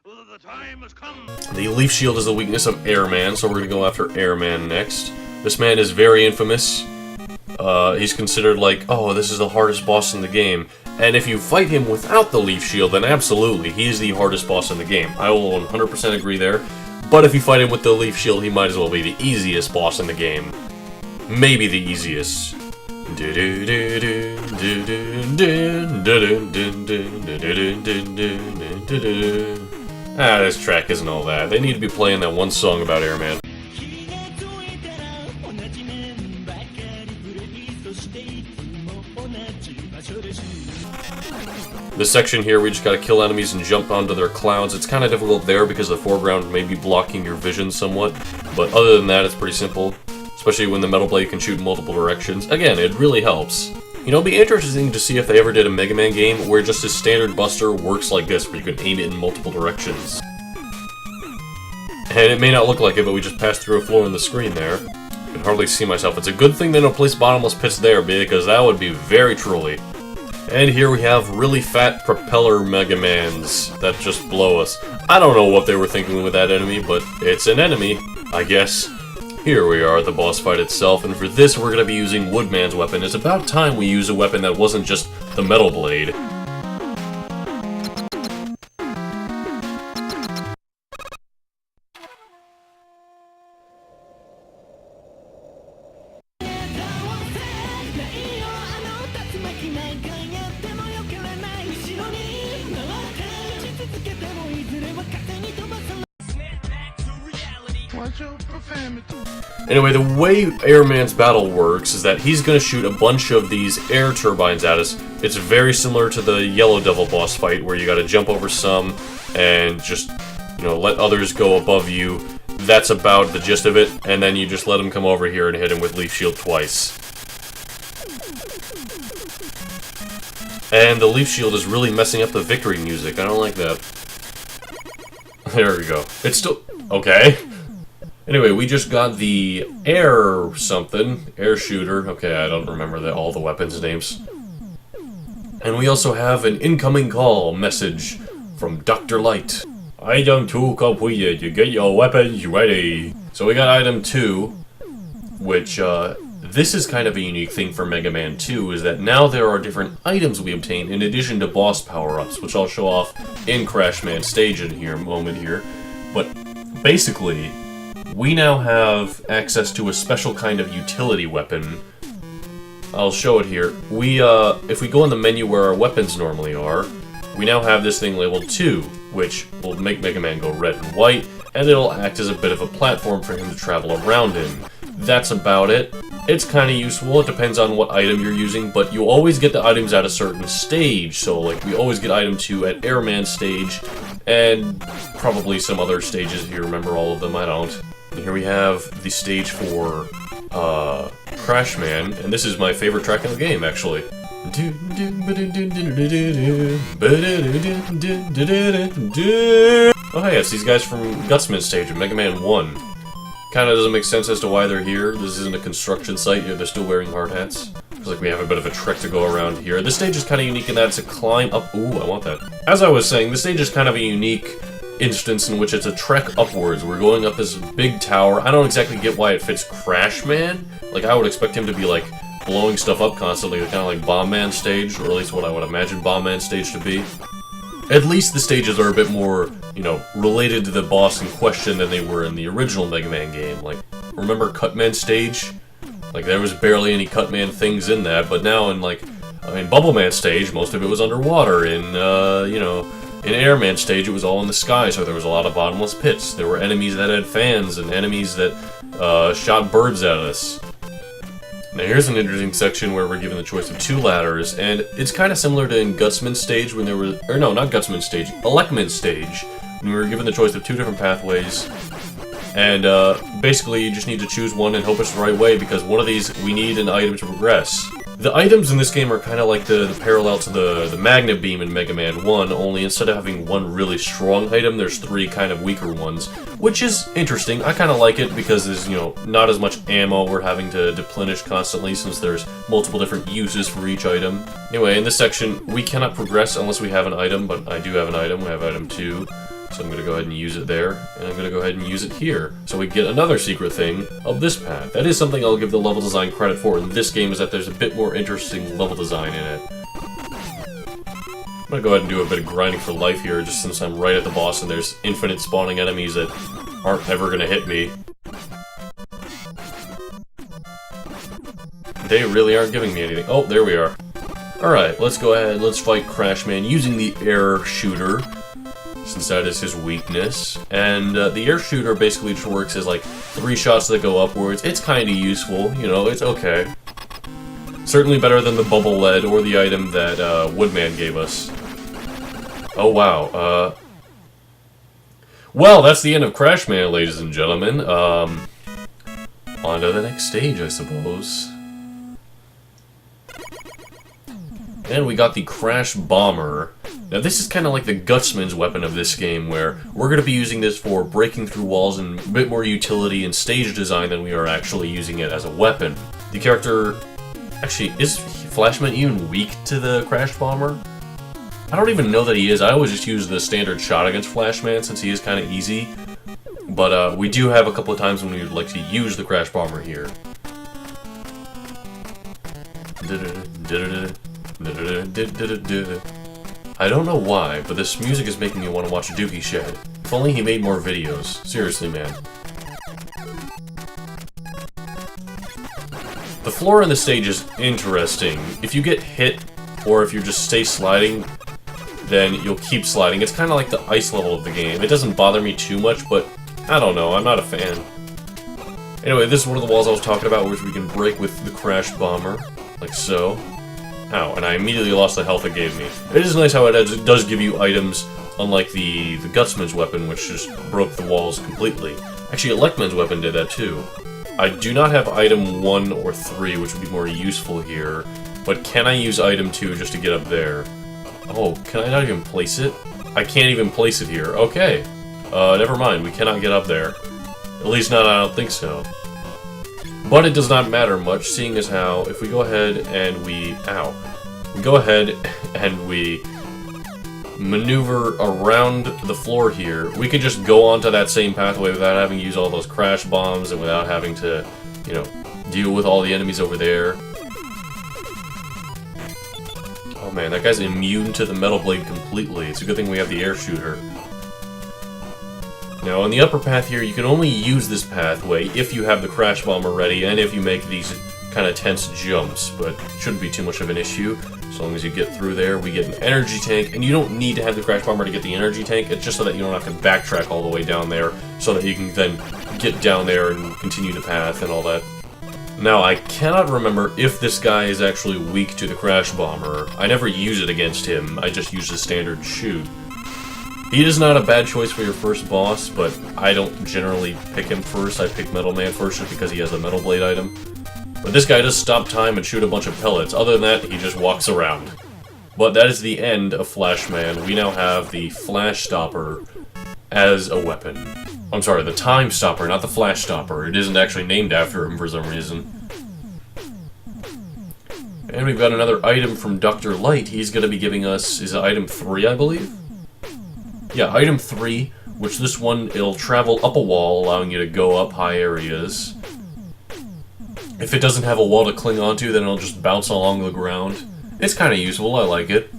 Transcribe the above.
The time has come. The Leaf Shield is the weakness of Airman, so we're going to go after Airman next. This man is very infamous. He's considered like, oh, this is the hardest boss in the game. And if you fight him without the Leaf Shield, then absolutely, he is the hardest boss in the game. I will 100% agree there. But if you fight him with the Leaf Shield, he might as well be the easiest boss in the game. Maybe the easiest. Ah, this track isn't all that. They need to be playing that one song about Airman. This section here, we just gotta kill enemies and jump onto their clouds. It's kind of difficult there because the foreground may be blocking your vision somewhat, but other than that, it's pretty simple. Especially when the Metal Blade can shoot in multiple directions. Again, it really helps. You know, it'd be interesting to see if they ever did a Mega Man game where just a standard buster works like this, where you can aim it in multiple directions. And it may not look like it, but we just passed through a floor on the screen there. I can hardly see myself. It's a good thing they don't place bottomless pits there, because that would be very trolly. And here we have really fat propeller Mega Mans that just blow us. I don't know what they were thinking with that enemy, but it's an enemy, I guess. Here we are at the boss fight itself, and for this we're going to be using Woodman's weapon. It's about time we use a weapon that wasn't just the Metal Blade. Anyway, the way Airman's battle works is that he's going to shoot a bunch of these air turbines at us. It's very similar to the Yellow Devil boss fight, where you got to jump over some and just, you know, let others go above you. That's about the gist of it, and then you just let him come over here and hit him with Leaf Shield twice. And the Leaf Shield is really messing up the victory music. I don't like that. There we go. It's still... okay. Anyway, we just got the air something, air shooter. Okay, I don't remember all the weapons names. And we also have an incoming call message from Dr. Light. Item 2 completed, you get your weapons ready. So we got item 2, which, this is kind of a unique thing for Mega Man 2, is that now there are different items we obtain in addition to boss power-ups, which I'll show off in Crash Man stage in here, moment here. But basically, we now have access to a special kind of utility weapon. I'll show it here. If we go in the menu where our weapons normally are, we now have this thing labeled 2, which will make Mega Man go red and white, and it'll act as a bit of a platform for him to travel around in. That's about it. It's kind of useful, it depends on what item you're using, but you always get the items at a certain stage, so like we always get item 2 at Airman stage, and probably some other stages if you remember all of them, I don't. And here we have the stage for Crash Man, and this is my favorite track in the game, actually. Oh hey, it's these guys from Gutsman stage of Mega Man 1. Kinda doesn't make sense as to why they're here. This isn't a construction site, they're still wearing hard hats. Looks like we have a bit of a trek to go around here. This stage is kinda unique in that it's a climb up. Ooh, I want that. As I was saying, this stage is kind of a unique instance in which it's a trek upwards. We're going up this big tower. I don't exactly get why it fits Crash Man. Like, I would expect him to be, like, blowing stuff up constantly, kind of like Bomb Man stage, or at least what I would imagine Bomb Man stage to be. At least the stages are a bit more, you know, related to the boss in question than they were in the original Mega Man game. Like, remember Cutman stage? Like, there was barely any Cutman things in that, but now in, like, in Bubble Man stage, most of it was underwater. In, you know, in Airman stage, it was all in the sky, so there was a lot of bottomless pits. There were enemies that had fans, and enemies that shot birds at us. Now here's an interesting section where we're given the choice of 2 ladders, and it's kind of similar to in Gutsman stage when there were, or no, not Gutsman stage, Electman stage, when we were given the choice of 2 different pathways. And basically you just need to choose one and hope it's the right way, because one of these, we need an item to progress. The items in this game are kind of like the parallel to the Magnet Beam in Mega Man 1, only instead of having one really strong item, there's 3 kind of weaker ones, which is interesting. I kind of like it because there's, you know, not as much ammo we're having to deplenish constantly since there's multiple different uses for each item. Anyway, in this section, we cannot progress unless we have an item, but I do have an item. We have item 2. So I'm going to go ahead and use it there, and I'm going to go ahead and use it here. So we get another secret thing of this path. That is something I'll give the level design credit for in this game, is that there's a bit more interesting level design in it. I'm going to go ahead and do a bit of grinding for life here, just since I'm right at the boss and there's infinite spawning enemies that aren't ever going to hit me. They really aren't giving me anything. Oh, there we are. Alright, let's go ahead, let's fight Crashman using the air shooter, since that is his weakness. And the air shooter basically just works as like 3 shots that go upwards. It's kind of useful, you know, it's okay. Certainly better than the bubble lead or the item that Woodman gave us. Oh wow, well, that's the end of Crashman, ladies and gentlemen. On to the next stage, I suppose. And we got the Crash Bomber. Now this is kind of like the Gutsman's weapon of this game, where we're going to be using this for breaking through walls and a bit more utility and stage design than we are actually using it as a weapon. The character... Actually, is Fleshman even weak to the Crash Bomber? I don't even know that he is. I always just use the standard shot against Fleshman since he is kind of easy. But we do have a couple of times when we would like to use the Crash Bomber here. I don't know why, but this music is making me want to watch Dookie Shed. If only he made more videos. Seriously, man. The floor in the stage is interesting. If you get hit, or if you just stay sliding, then you'll keep sliding. It's kind of like the ice level of the game. It doesn't bother me too much, but I don't know, I'm not a fan. Anyway, this is one of the walls I was talking about, which we can break with the Crash Bomber, like so. Ow, and I immediately lost the health it gave me. It is nice how it does give you items, unlike the Gutsman's weapon, which just broke the walls completely. Actually, Electman's weapon did that too. I do not have item 1 or 3, which would be more useful here, but can I use item 2 just to get up there? Oh, can I not even place it? I can't even place it here. Okay. Never mind, we cannot get up there. At least not, I don't think so. But it does not matter much, seeing as how, if we go ahead and we... Ow. We go ahead and we maneuver around the floor here, we can just go onto that same pathway without having to use all those crash bombs and without having to, you know, deal with all the enemies over there. Oh man, that guy's immune to the metal blade completely. It's a good thing we have the air shooter. Now, on the upper path here, you can only use this pathway if you have the Crash Bomber ready and if you make these kind of tense jumps, but it shouldn't be too much of an issue. As long as you get through there, we get an energy tank, and you don't need to have the Crash Bomber to get the energy tank, it's just so that you don't have to backtrack all the way down there, so that you can then get down there and continue the path and all that. Now, I cannot remember if this guy is actually weak to the Crash Bomber. I never use it against him, I just use the standard shoot. He is not a bad choice for your first boss, but I don't generally pick him first. I pick Metal Man first just because he has a Metal Blade item. But this guy does stop time and shoot a bunch of pellets. Other than that, he just walks around. But that is the end of Fleshman. We now have the Flash Stopper as a weapon. I'm sorry, the Time Stopper, not the Flash Stopper. It isn't actually named after him for some reason. And we've got another item from Dr. Light. He's going to be giving us, is it item 3, I believe? Yeah, item 3, which this one, it'll travel up a wall, allowing you to go up high areas. If it doesn't have a wall to cling onto, then it'll just bounce along the ground. It's kind of useful, I like it.